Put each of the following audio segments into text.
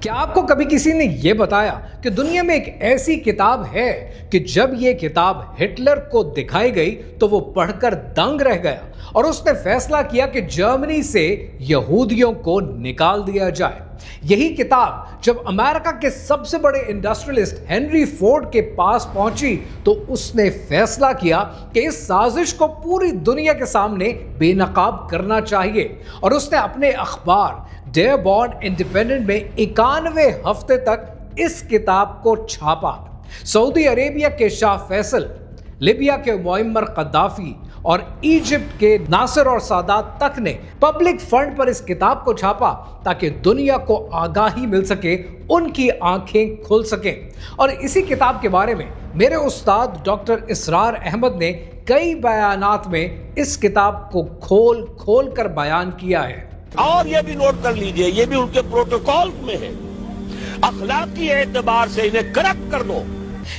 کیا آپ کو کبھی کسی نے یہ بتایا کہ دنیا میں ایک ایسی کتاب ہے کہ جب یہ کتاب ہٹلر کو دکھائی گئی تو وہ پڑھ کر دنگ رہ گیا اور اس نے فیصلہ کیا کہ جرمنی سے یہودیوں کو نکال دیا جائے۔ یہی کتاب جب امریکہ کے سب سے بڑے انڈسٹریلسٹ ہنری فورڈ کے پاس پہنچی تو اس نے فیصلہ کیا کہ اس سازش کو پوری دنیا کے سامنے بے نقاب کرنا چاہیے، اور اس نے اپنے اخبار ڈیئربورن انڈیپینڈنٹ میں 91 ہفتے تک اس کتاب کو چھاپا۔ سعودی عربیہ کے شاہ فیصل، لیبیا کے معمر قذافی اور ایجپٹ کے ناصر اور سادات تک نے پبلک فنڈ پر اس کتاب کو چھاپا تاکہ دنیا کو آگاہی مل سکے، ان کی آنکھیں کھل سکیں۔ اور اسی کتاب کے بارے میں میرے استاد ڈاکٹر اسرار احمد نے کئی بیانات میں اس کتاب کو کھول کھول کر بیان کیا ہے۔ اور یہ بھی نوٹ کر لیجئے، یہ بھی ان کے پروٹوکول میں ہے، اخلاقی اعتبار سے انہیں کریکٹ کر دو۔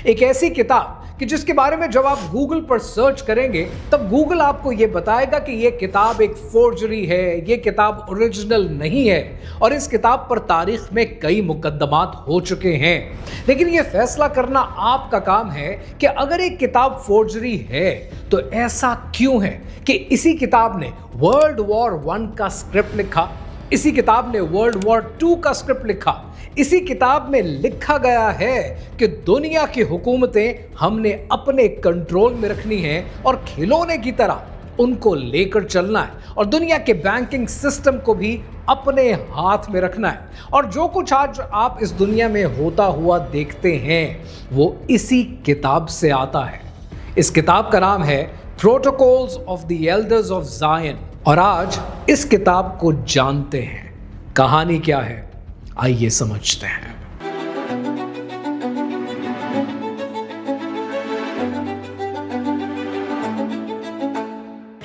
ایک ایسی کتاب کہ جس کے بارے میں جب آپ گوگل پر سرچ کریں گے تب گوگل آپ کو یہ بتائے گا کہ یہ کتاب ایک فورجری ہے، یہ کتاب اوریجنل نہیں ہے، اور اس کتاب پر تاریخ میں کئی مقدمات ہو چکے ہیں۔ لیکن یہ فیصلہ کرنا آپ کا کام ہے کہ اگر ایک کتاب فورجری ہے تو ایسا کیوں ہے کہ اسی کتاب نے ورلڈ وار 1 کا سکرپٹ لکھا، اسی کتاب نے ورلڈ وار 2 کا سکرپٹ لکھا، اسی کتاب میں لکھا گیا ہے کہ دنیا کی حکومتیں ہم نے اپنے کنٹرول میں رکھنی ہیں اور کھلونے کی طرح ان کو لے کر چلنا ہے، اور دنیا کے بینکنگ سسٹم کو بھی اپنے ہاتھ میں رکھنا ہے۔ اور جو کچھ آج آپ اس دنیا میں ہوتا ہوا دیکھتے ہیں وہ اسی کتاب سے آتا ہے۔ اس کتاب کا نام ہے Protocols of the Elders of Zion, اور آج اس کتاب کو جانتے ہیں۔ کہانی کیا ہے، آئیے سمجھتے ہیں۔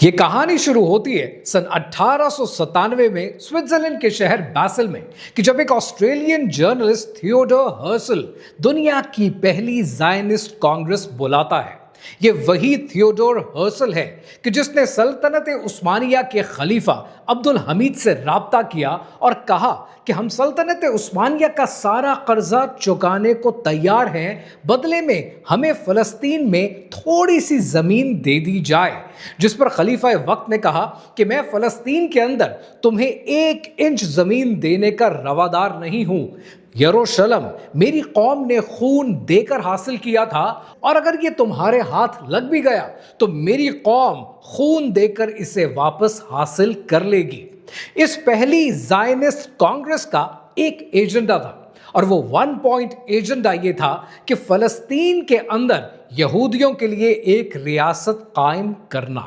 یہ کہانی شروع ہوتی ہے سن 1897 میں سوئٹزرلینڈ کے شہر بیسل میں، کہ جب ایک آسٹریلین جرنلسٹ تھیوڈور ہرسل دنیا کی پہلی زائنسٹ کانگریس بلاتا ہے۔ یہ وہی تھیوڈور ہرسل ہے کہ جس نے سلطنت عثمانیہ کے خلیفہ عبد الحمید سے رابطہ کیا اور کہا کہ ہم سلطنت عثمانیہ کا سارا قرضہ چکانے کو تیار ہیں، بدلے میں ہمیں فلسطین میں تھوڑی سی زمین دے دی جائے۔ جس پر خلیفہ وقت نے کہا کہ میں فلسطین کے اندر تمہیں 1 انچ زمین دینے کا روادار نہیں ہوں۔ یروشلم میری قوم نے خون دے کر حاصل کیا تھا، اور اگر یہ تمہارے ہاتھ لگ بھی گیا تو میری قوم خون دے کر اسے واپس حاصل کر لے گی۔ اس پہلی زائنسٹ کانگریس کا ایک ایجنڈا تھا، اور وہ 1 پوائنٹ ایجنڈا یہ تھا کہ فلسطین کے اندر یہودیوں کے لیے ایک ریاست قائم کرنا۔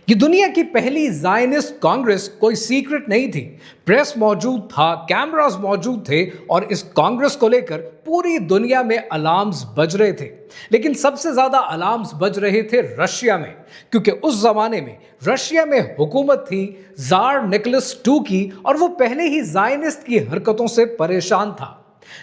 یہ دنیا کی پہلی زائنسٹ کانگریس کوئی سیکرٹ نہیں تھی، پریس موجود تھا، کیمراز موجود تھے، اور اس کانگریس کو لے کر پوری دنیا میں الارمز بج رہے تھے۔ لیکن سب سے زیادہ الارمز بج رہے تھے رشیا میں، کیونکہ اس زمانے میں رشیا میں حکومت تھی زار نکولس II کی، اور وہ پہلے ہی زائنسٹ کی حرکتوں سے پریشان تھا۔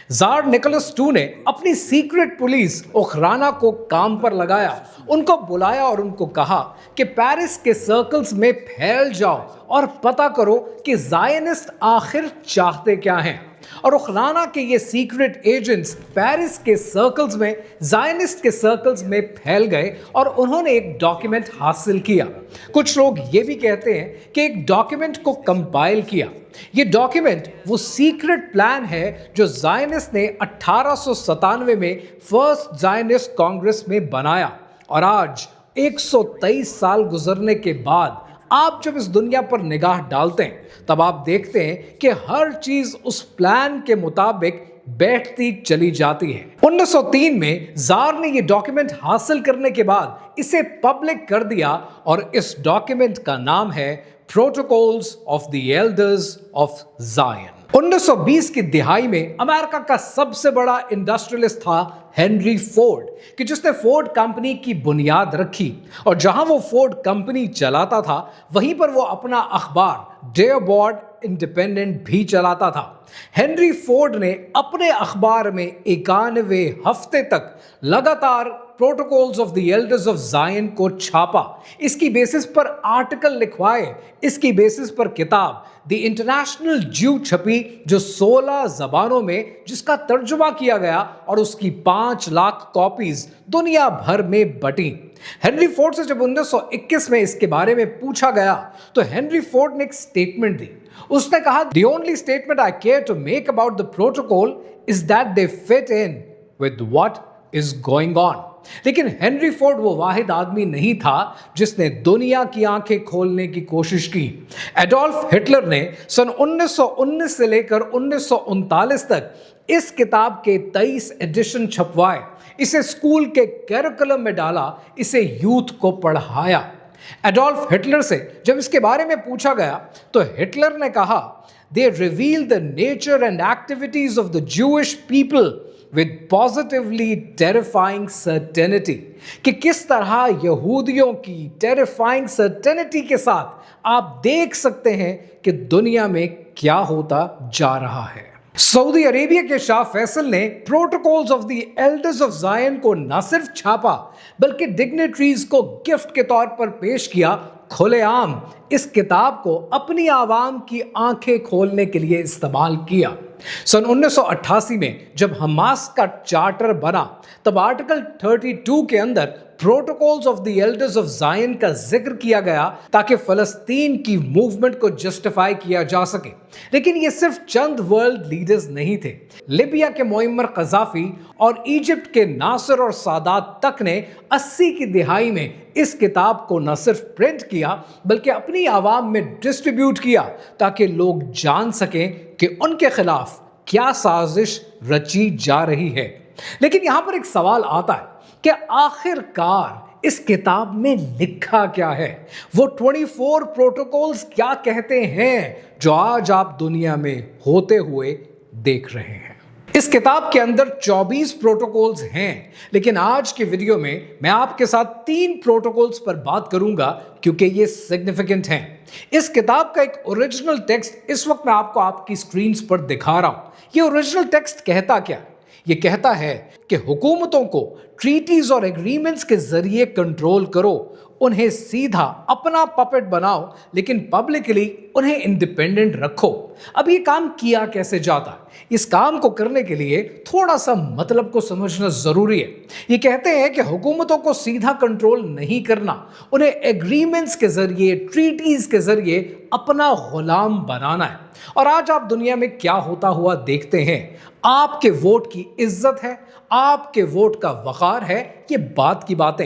زار نکولس II نے اپنی سیکرٹ پولیس اوکرانا کو کام پر لگایا، ان کو بلایا اور ان کو کہا کہ پیرس کے سرکلز میں پھیل جاؤ اور پتہ کرو کہ زائنسٹ آخر چاہتے کیا ہیں۔ اور اوکرانا کے یہ سیکرٹ ایجنٹس پیرس کے سرکلز میں، زائنسٹ کے سرکلز میں پھیل گئے، اور انہوں نے ایک ڈاکیومنٹ حاصل کیا۔ کچھ لوگ یہ بھی کہتے ہیں کہ ایک ڈاکیومنٹ کو کمپائل کیا۔ یہ ڈاکیومنٹ وہ سیکرٹ پلان ہے جو زائنسٹ نے 1897 میں فرسٹ زائنسٹ کانگریس میں بنایا، اور آج 123 سال گزرنے کے بعد آپ جب اس دنیا پر نگاہ ڈالتے ہیں تب آپ دیکھتے ہیں کہ ہر چیز اس پلان کے مطابق بیٹھتی چلی جاتی ہے۔ 1903 میں زار نے یہ ڈاکیومنٹ حاصل کرنے کے بعد اسے پبلک کر دیا، اور اس ڈاکیومنٹ کا نام ہے Protocols of the Elders of Zion. 1920 کی دہائی میں امریکہ کا سب سے بڑا انڈسٹریلسٹ تھا ہنری فورڈ، کہ جس نے فورڈ کمپنی کی بنیاد رکھی، اور جہاں وہ فورڈ کمپنی چلاتا تھا وہیں پر وہ اپنا اخبار ڈیئربورن انڈیپینڈنٹ بھی چلاتا تھا۔ ہنری فورڈ نے اپنے اخبار میں 91 ہفتے تک لگاتار protocols of the Elders of जायन को छापा, इसकी बेसिस पर आर्टिकल लिखवाए, इसकी बेसिस पर किताब द इंटरनेशनल ज्यू छपी जो 16 जबानों में, जिसका तर्जुमा किया गया और उसकी 5 लाख कॉपीज दुनिया भर में बटी। हेनरी फोर्ड से जब 1921 में इसके बारे में पूछा गया तो हेनरी फोर्ड ने एक स्टेटमेंट दी। उसने कहा, the only statement I care to make about the protocol is that they fit in with what is going on. लेकिन हेनरी फोर्ड वो वाहिद आदमी नहीं था जिसने दुनिया की आंखें खोलने की कोशिश की। एडोल्फ हिटलर ने सन 1919 से लेकर 1939 तक इस किताब के 23 एडिशन छपवाए, इसे स्कूल के कैरिकुलम में डाला, इसे यूथ को पढ़ाया। एडोल्फ हिटलर से जब इसके बारे में पूछा गया तो हिटलर ने कहा, they reveal the nature and activities of the Jewish people with positively terrifying certainty, कि किस तरह यहूदियों की terrifying certainty के साथ आप देख सकते हैं कि दुनिया में क्या होता जा रहा है। सऊदी अरेबिया के शाह फैसल ने protocols of the Elders of जायन को न सिर्फ छापा बल्कि डिग्नेटरीज को गिफ्ट के तौर पर पेश किया। खुलेआम इस किताब को अपनी आवाम की आंखें खोलने के लिए इस्तेमाल किया। सन 1988 में जब हमास का चार्टर बना तब आर्टिकल 32 के अंदर protocols of the Elders of जायन का जिक्र किया गया ताकि फलस्तीन की मूवमेंट को जस्टिफाई किया जा सके। लेकिन ये सिर्फ चंद वर्ल्ड लीडर्स नहीं थे। लिबिया के मुअम्मर कज़ाफी और इजिप्ट के नासिर और सादात तक ने 80 की दिहाई में इस किताब को न सिर्फ प्रिंट किया बल्कि अपनी आवाम में डिस्ट्रीब्यूट किया ताकि लोग जान सकें कि उनके खिलाफ क्या साजिश रची जा रही है। लेकिन यहां पर एक सवाल आता है कि आखिरकार इस किताब में लिखा क्या है? वो 24 प्रोटोकॉल्स क्या कहते हैं जो आज आप दुनिया में होते हुए देख रहे हैं? इस किताब के अंदर 24 प्रोटोकॉल्स हैं, लेकिन आज के वीडियो में मैं आपके साथ 3 प्रोटोकॉल्स पर बात करूंगा क्योंकि ये सिग्निफिकेंट हैं। इस किताब का एक ओरिजिनल टेक्स्ट इस वक्त मैं आपको आपकी स्क्रीन पर दिखा रहा हूं। ये ओरिजिनल टेक्स्ट कहता क्या? ये कहता है कि हुकूमतों को ट्रीटीज और एग्रीमेंट्स के जरिए कंट्रोल करो, उन्हें सीधा अपना पपेट बनाओ, लेकिन पब्लिकली उन्हें इंडिपेंडेंट रखो। अब ये काम किया कैसे जाता है? इस काम को करने के लिए थोड़ा सा मतलब को समझना जरूरी है। ये कहते हैं कि हुकूमतों को सीधा कंट्रोल नहीं करना, उन्हें एग्रीमेंट्स के जरिए, ट्रीटीज के जरिए अपना गुलाम बनाना है। और आज आप दुनिया में क्या होता हुआ देखते हैं? आपके वोट की इज्जत है, आपके वोट का वकार है, ये बात की बातें।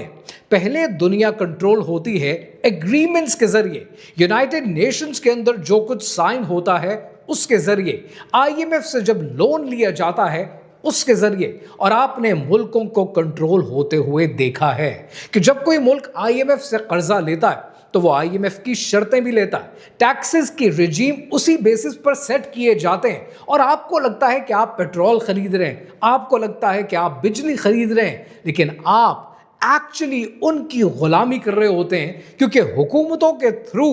पहले दुनिया कंट्रोल होती है एग्रीमेंट्स के जरिए। यूनाइटेड नेशंस के अंदर जो कुछ साइन होता है उसके जरिए, आईएमएफ से जब लोन लिया जाता है उसके जरिए, और आपने मुल्कों को कंट्रोल होते हुए देखा है कि जब कोई मुल्क आईएमएफ से कर्जा लेता है तो वो आईएमएफ की शर्तें भी लेता है। टैक्सेस की रिजीम उसी बेसिस पर सेट किए जाते हैं और आपको लगता है कि आप पेट्रोल खरीद रहे हैं, आपको लगता है कि आप बिजली खरीद रहे हैं, लेकिन आप एक्चुअली उनकी गुलामी कर रहे होते हैं क्योंकि हुकूमतों के थ्रू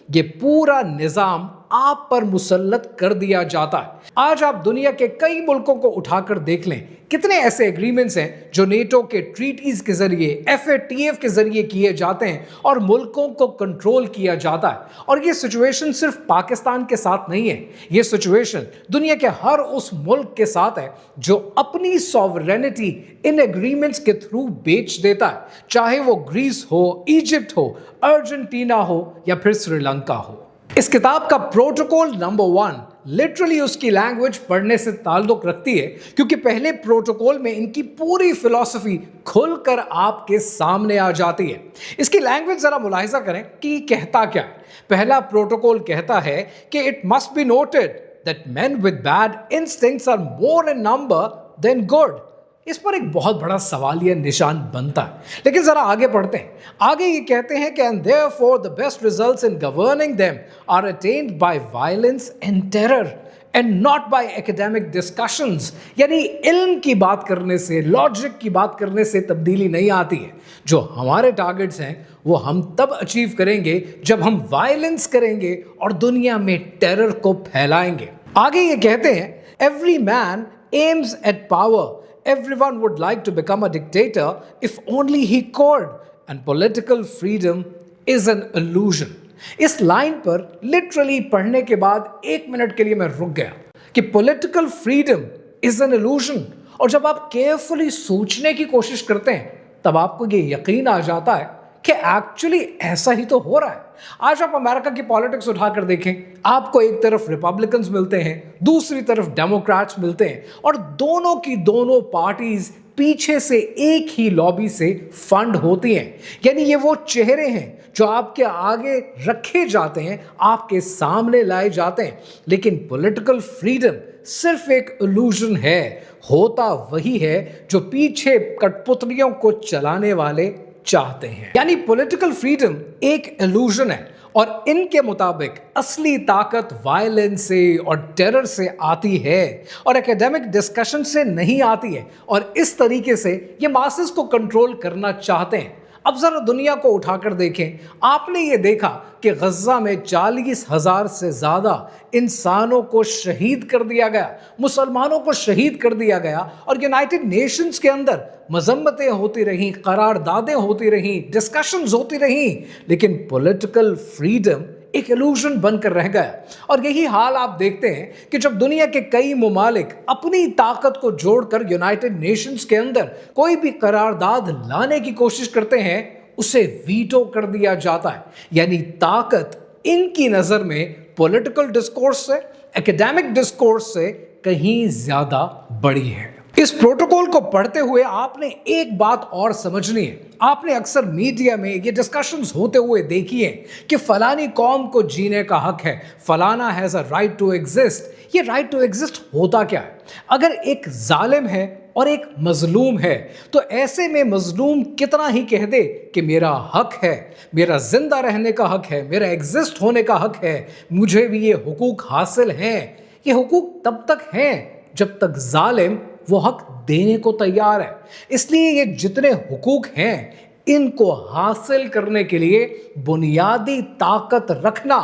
ये पूरा निजाम आप पर मुसल्लत कर दिया जाता है। आज आप दुनिया के कई मुल्कों को उठाकर देख लें, कितने ऐसे एग्रीमेंट्स हैं जो नेटो के ट्रीटीज के जरिए, एफएटीएफ के जरिए किए जाते हैं और मुल्कों को कंट्रोल किया जाता है। और ये सिचुएशन सिर्फ पाकिस्तान के साथ नहीं है, ये सिचुएशन दुनिया के हर उस मुल्क के साथ है जो अपनी सॉवरेनिटी इन एग्रीमेंट्स के थ्रू बेच देता है, चाहे वो ग्रीस हो, इजिप्ट हो, अर्जेंटीना हो या फिर श्रीलंका हो। इस किताब का प्रोटोकॉल नंबर 1 लिटरली उसकी लैंग्वेज पढ़ने से ताल्लुक रखती है क्योंकि पहले प्रोटोकॉल में इनकी पूरी फिलॉसफी खुलकर आपके सामने आ जाती है। इसकी लैंग्वेज जरा मुलाहिजा करें कि कहता क्या है। पहला प्रोटोकॉल कहता है कि it must be noted that men with bad instincts are more in number than good. इस पर एक बहुत बड़ा सवालिया निशान बनता है, लेकिन जरा आगे पढ़ते हैं। आगे ये कहते हैं कि and therefore the best results in governing them are attained by violence and terror and not by academic discussions. यानी इल्म की बात करने से, लॉजिक की बात करने से तब्दीली नहीं आती है। जो हमारे टारगेट्स हैं वो हम तब अचीव करेंगे जब हम वायलेंस करेंगे और दुनिया में टेरर को फैलाएंगे। आगे ये कहते हैं every man aims at power everyone would like to become a dictator if only he could, and political freedom is an illusion. इस लाइन पर लिटरली पढ़ने के बाद 1 मिनट के लिए मैं रुक गया कि political freedom is an illusion. और जब आप केयरफुली सोचने की कोशिश करते हैं तब आपको ये यकीन आ जाता है कि एक्चुअली ऐसा ही तो हो रहा है। आज आप अमेरिका की पॉलिटिक्स उठाकर देखें, आपको एक तरफ रिपब्लिकन्स मिलते हैं, दूसरी तरफ डेमोक्रेट्स मिलते हैं, और दोनों की दोनों पार्टीज पीछे से एक ही लॉबी से फंड होती हैं। यानी ये वो चेहरे हैं जो आपके आगे रखे जाते हैं, आपके सामने लाए जाते हैं। लेकिन पॉलिटिकल फ्रीडम सिर्फ एक इल्यूजन है, होता वही है जो पीछे कठपुतलियों को चलाने वाले चाहते हैं। यानी पॉलिटिकल फ्रीडम एक इल्यूजन है, और इनके मुताबिक असली ताकत वायलेंस से और टेरर से आती है और एकेडमिक डिस्कशन से नहीं आती है, और इस तरीके से ये मासेस को कंट्रोल करना चाहते हैं। अब जरा दुनिया को उठाकर देखें, आपने ये देखा कि गज़ा में 40,000 से ज़्यादा इंसानों को शहीद कर दिया गया, मुसलमानों को शहीद कर दिया गया, और यूनाइटेड नेशंस के अंदर मजम्मतें होती रहीं, करारदादें होती रहीं, डिस्कशंस होती रहीं, लेकिन पॉलिटिकल फ्रीडम एक इल्यूजन बनकर रह गया। और यही हाल आप देखते हैं कि जब दुनिया के कई मुमालिक अपनी ताकत को जोड़कर यूनाइटेड नेशंस के अंदर कोई भी करारदाद लाने की कोशिश करते हैं, उसे वीटो कर दिया जाता है। यानी ताकत इनकी नजर में पॉलिटिकल डिस्कोर्स से, एकेडमिक डिस्कोर्स से कहीं ज्यादा बड़ी है। इस प्रोटोकॉल को पढ़ते हुए आपने एक बात और समझनी है। आपने अक्सर मीडिया में ये डिस्कशंस होते हुए देखी है कि फलानी कौम को जीने का हक है, फलाना has a right to exist. ये राइट टू एग्जिस्ट होता क्या है? अगर एक जालिम है और एक मजलूम है, तो ऐसे में मजलूम कितना ही कह दे कि मेरा हक है, मेरा जिंदा रहने का हक है, मेरा एग्जिस्ट होने का हक है, मुझे भी ये हुकूक हासिल हैं। ये हुकूक तब तक हैं जब तक जालिम वो हक देने को तैयार है। इसलिए ये जितने हुकूक हैं, इनको हासिल करने के लिए बुनियादी ताकत रखना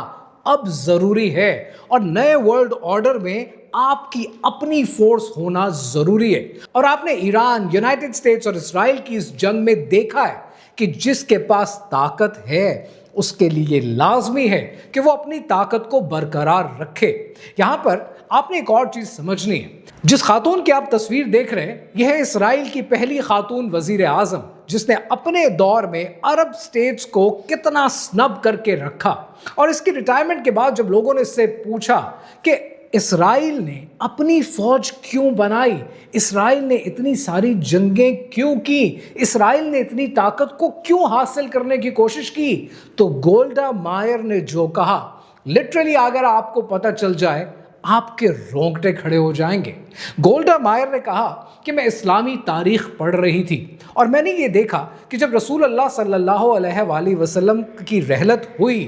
अब जरूरी है, और नए वर्ल्ड ऑर्डर में आपकी अपनी फोर्स होना जरूरी है। और आपने ईरान, यूनाइटेड स्टेट्स और इजराइल की इस जंग में देखा है कि जिसके पास ताकत है उसके लिए लाजमी है कि वो अपनी ताकत को बरकरार रखे। यहां पर आपने एक और चीज समझनी है। जिस खातून की आप तस्वीर देख रहे हैं, यह है इसराइल की पहली खातून वजीर आजम, जिसने अपने दौर में अरब स्टेट्स को कितना स्नब करके रखा। और इसकी रिटायरमेंट के बाद जब लोगों ने इससे पूछा कि इसराइल ने अपनी फौज क्यों बनाई, इसराइल ने इतनी सारी जंगें क्यों की, इसराइल ने इतनी ताकत को क्यों हासिल करने की कोशिश की, तो गोल्डा मायर ने जो कहा, लिटरली अगर आपको पता चल जाए आपके रोंगटे खड़े हो जाएंगे। गोल्डा मायर ने कहा कि मैं इस्लामी तारीख पढ़ रही थी और मैंने ये देखा कि जब रसूल अल्लाह सल्लल्लाहु अलैहि वसल्लम की रहलत हुई,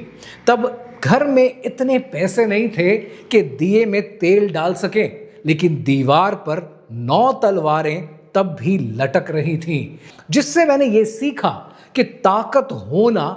तब घर में इतने पैसे नहीं थे कि दिए में तेल डाल सकें, लेकिन दीवार पर 9 तलवारें तब भी लटक रही थीं, जिससे मैंने ये सीखा कि ताकत होना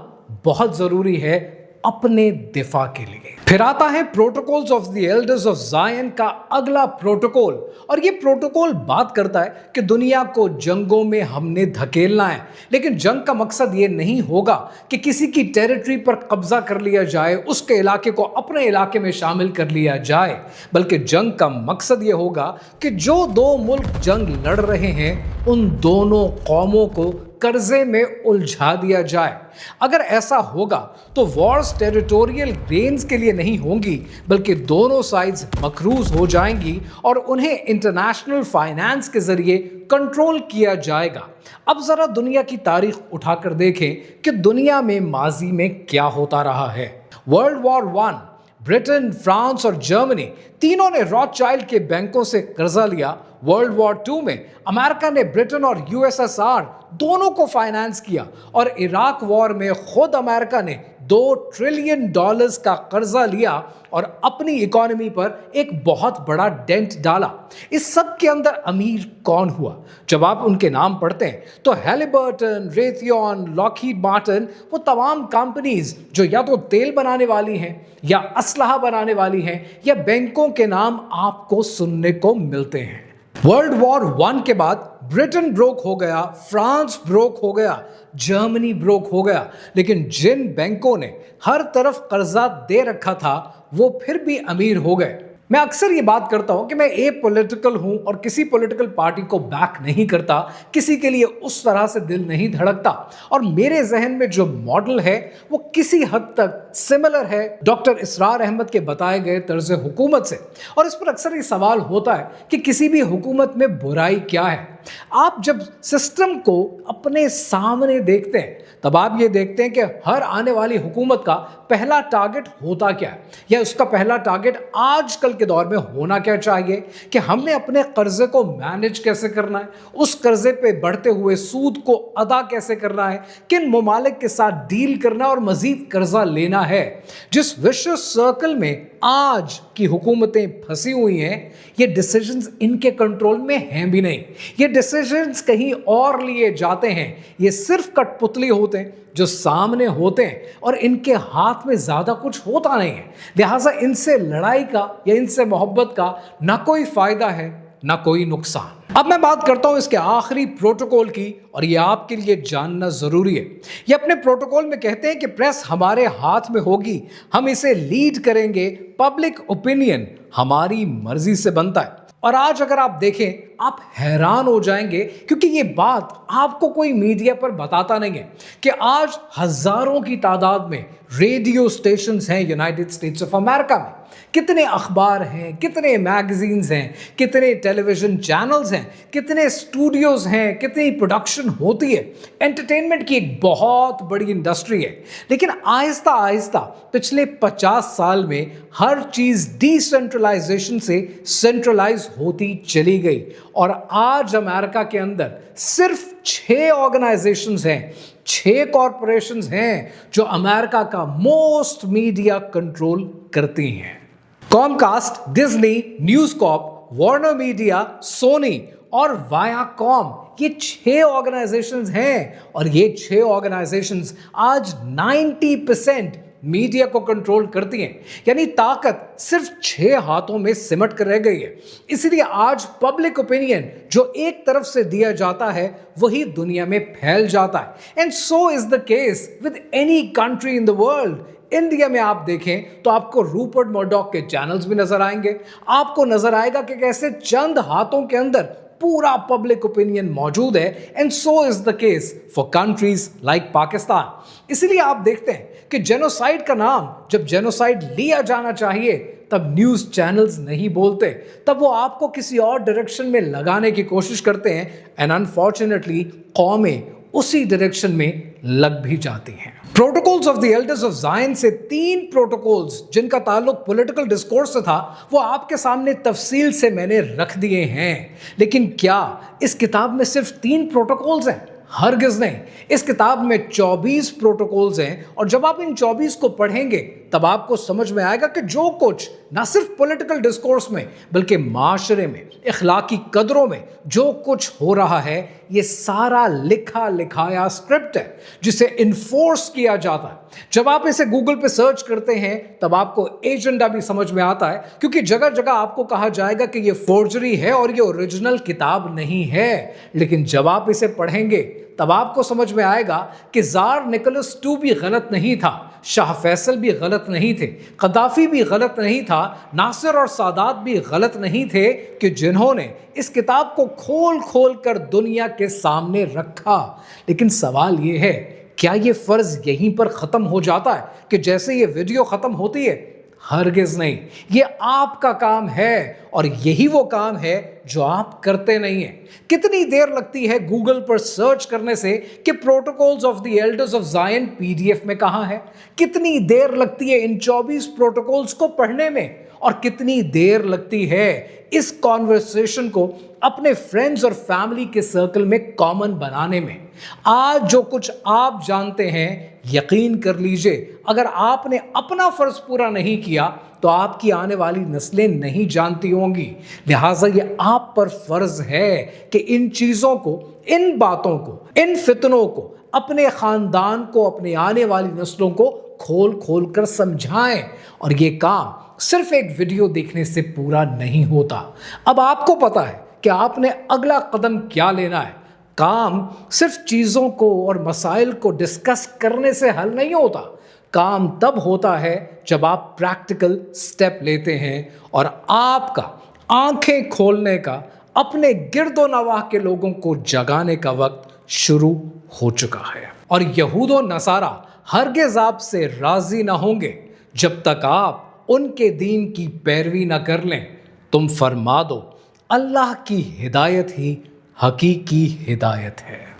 बहुत ज़रूरी है अपने दिफा के लिए। फिर आता है Protocols of the Elders of Zion का अगला प्रोटोकॉल, और ये प्रोटोकॉल बात करता है कि दुनिया को जंगों में हमने धकेलना है, लेकिन जंग का मकसद ये नहीं होगा कि किसी की टेरिटरी पर कब्जा कर लिया जाए, उसके इलाके को अपने इलाके में शामिल कर लिया जाए, बल्कि जंग का मकसद ये होगा कि जो 2 मुल्क जंग लड़ रहे हैं उन दोनों कौमों को कर्जे में उलझा दिया जाए। अगर ऐसा होगा तो वॉर्स टेरिटोरियल गेन्स के लिए नहीं होंगी, बल्कि दोनों साइड्स मकरूज हो जाएंगी और उन्हें इंटरनेशनल फाइनेंस के जरिए कंट्रोल किया जाएगा। अब जरा दुनिया की तारीख उठाकर देखें कि दुनिया में माजी में क्या होता रहा है। वर्ल्ड वॉर 1 ब्रिटेन, फ्रांस और जर्मनी तीनों ने रॉथशाइल्ड के बैंकों से कर्जा लिया। वर्ल्ड वॉर 2 में अमेरिका ने ब्रिटेन और यूएसएसआर दोनों को फाइनेंस किया, और इराक वॉर में खुद अमेरिका ने $2 ट्रिलियन का कर्जा लिया और अपनी इकोनॉमी पर एक बहुत बड़ा डेंट डाला। इस सब के अंदर अमीर कौन हुआ? जब आप उनके नाम पढ़ते हैं तो हैलिबर्टन, रेथियन, लॉकहीड मार्टिन, वो तमाम कंपनीज जो या तो तेल बनाने वाली हैं या असलहा बनाने वाली हैं या बैंकों के नाम आपको सुनने को मिलते हैं। वर्ल्ड वॉर 1 के बाद ब्रिटेन ब्रोक हो गया, फ्रांस ब्रोक हो गया, जर्मनी ब्रोक हो गया, लेकिन जिन बैंकों ने हर तरफ कर्जा दे रखा था वो फिर भी अमीर हो गए। मैं अक्सर ये बात करता हूं कि मैं एपॉलिटिकल हूं और किसी पॉलिटिकल पार्टी को बैक नहीं करता, किसी के लिए उस तरह से दिल नहीं धड़कता, और मेरे जहन में जो मॉडल है वो किसी हद तक सिमिलर है डॉक्टर इसरार अहमद के बताए गए तर्ज हुकूमत से। और इस पर अक्सर ये सवाल होता है कि किसी भी हुकूमत में बुराई क्या है। आप जब सिस्टम को अपने सामने देखते हैं तब आप ये देखते हैं कि हर आने वाली हुकूमत का पहला टारगेट होता क्या है, या उसका पहला टारगेट आजकल के दौर में होना क्या चाहिए कि हमने अपने कर्जे को मैनेज कैसे करना है, उस कर्जे पे बढ़ते हुए सूद को अदा कैसे करना है, किन ममालिक के साथ डील करना और मजीद कर्जा लेना है। जिस विशेष सर्कल में आज की हुकूमतें फंसी हुई हैं, ये डिसीजंस इनके कंट्रोल में हैं भी नहीं, ये डिसीजंस कहीं और लिए जाते हैं, ये सिर्फ कठपुतली होते हैं जो सामने होते हैं और इनके हाथ में ज़्यादा कुछ होता नहीं है। लिहाजा इनसे लड़ाई का या इनसे मोहब्बत का ना कोई फ़ायदा है ना कोई नुकसान। अब मैं बात करता हूं इसके आखिरी प्रोटोकॉल की, और ये आपके लिए जानना ज़रूरी है। ये अपने प्रोटोकॉल में कहते हैं कि प्रेस हमारे हाथ में होगी, हम इसे लीड करेंगे, पब्लिक ओपिनियन हमारी मर्जी से बनता है। और आज अगर आप देखें आप हैरान हो जाएंगे, क्योंकि ये बात आपको कोई मीडिया पर बताता नहीं है कि आज हजारों की तादाद में रेडियो स्टेशंस हैं यूनाइटेड स्टेट्स ऑफ अमेरिका में, कितने अखबार हैं, कितने मैगजीन्स हैं, कितने टेलीविजन चैनल्स हैं, कितने स्टूडियोज हैं, कितनी प्रोडक्शन होती है। एंटरटेनमेंट की एक बहुत बड़ी इंडस्ट्री है। लेकिन आहिस्ता आहिस्ता पिछले 50 साल में हर चीज़ डिसेंट्रलाइजेशन से सेंट्रलाइज होती चली गई, और आज अमेरिका के अंदर सिर्फ 6 ऑर्गेनाइजेशंस हैं, 6 कॉरपोरेशंस हैं जो अमेरिका का मोस्ट मीडिया कंट्रोल करती हैं। Comcast, Disney, News Corp, Warner Media, Sony और वायाकॉम, ये 6 ऑर्गेनाइजेशंस हैं, और ये 6 ऑर्गेनाइजेशंस आज 90% मीडिया को कंट्रोल करती हैं। यानी ताकत सिर्फ 6 हाथों में सिमट कर रह गई है। इसलिए आज पब्लिक ओपिनियन जो एक तरफ से दिया जाता है वही दुनिया में फैल जाता है। And so is the case with any country in the world. India में आप देखें तो आपको रूपर्ट मर्डॉक के चैनल्स भी नजर आएंगे, आपको नजर आएगा कि कैसे चंद हाथों के अंदर पूरा पब्लिक ओपिनियन मौजूद है। And so is the case for countries like Pakistan. इसलिए आप देखते हैं कि जेनोसाइड का नाम जब जेनोसाइड लिया जाना चाहिए तब न्यूज़ चैनल्स नहीं बोलते, तब वो आपको किसी और डायरेक्शन में लगाने की कोशिश करते हैं। एंड अनफॉर्चुनेटली कौमें उसी डायरेक्शन में लग भी जाती हैं। Protocols of the Elders of Zion से 3 प्रोटोकॉल्स जिनका ताल्लुक पॉलिटिकल डिस्कोर्स से था वो आपके सामने तफसील से मैंने रख दिए हैं। लेकिन क्या इस किताब में सिर्फ 3 प्रोटोकॉल्स हैं? हरगिज़ नहीं। इस किताब में 24 प्रोटोकॉल्स हैं, और जब आप इन 24 को पढ़ेंगे तब आपको समझ में आएगा कि जो कुछ ना सिर्फ पॉलिटिकल डिस्कोर्स में बल्कि माशरे में, इखलाकी कदरों में जो कुछ हो रहा है, ये सारा लिखा लिखाया स्क्रिप्ट है जिसे इन्फोर्स किया जाता है। जब आप इसे गूगल पे सर्च करते हैं तब आपको एजेंडा भी समझ में आता है, क्योंकि जगह जगह आपको कहा जाएगा कि ये फोर्जरी है और ये ओरिजिनल किताब नहीं है। लेकिन जब आप इसे पढ़ेंगे तब आपको समझ में आएगा कि जार निकोलस II भी गलत नहीं था, शाह फैसल भी गलत नहीं थे, कदाफी भी गलत नहीं था, नासिर और सादात भी गलत नहीं थे कि जिन्होंने इस किताब को खोल खोल कर दुनिया के सामने रखा। लेकिन सवाल ये है, क्या ये फ़र्ज़ यहीं पर ख़त्म हो जाता है कि जैसे ये वीडियो ख़त्म होती है? हरगिज़ नहीं। ये आपका काम है, और यही वो काम है जो आप करते नहीं हैं। कितनी देर लगती है गूगल पर सर्च करने से कि protocols of the Elders of Zion PDF में कहाँ है? कितनी देर लगती है इन 24 प्रोटोकॉल्स को पढ़ने में? और कितनी देर लगती है इस कॉन्वर्सेशन को अपने फ्रेंड्स और फैमिली के सर्कल में कॉमन बनाने में? आज जो कुछ आप जानते हैं, यकीन कर लीजिए अगर आपने अपना फर्ज पूरा नहीं किया तो आपकी आने वाली नस्लें नहीं जानती होंगी। लिहाजा ये आप पर फर्ज है कि इन चीज़ों को, इन बातों को, इन फितनों को अपने ख़ानदान को, अपने आने वाली नस्लों को खोल खोल कर समझाएं। और ये काम सिर्फ एक वीडियो देखने से पूरा नहीं होता। अब आपको पता है कि کہ آپ نے اگلا قدم کیا لینا ہے. کام صرف چیزوں کو اور مسائل کو ڈسکس کرنے سے حل نہیں ہوتا. کام تب ہوتا ہے جب آپ پریکٹیکل سٹیپ لیتے ہیں اور آپ کا آنکھیں کھولنے کا، اپنے گرد و نواح کے لوگوں کو جگانے کا وقت شروع ہو چکا ہے. اور یہود و نصارہ ہرگز آپ سے راضی نہ ہوں گے جب تک آپ ان کے دین کی پیروی نہ کر لیں. تم فرما دو اللہ کی ہدایت ہی حقیقی ہدایت ہے.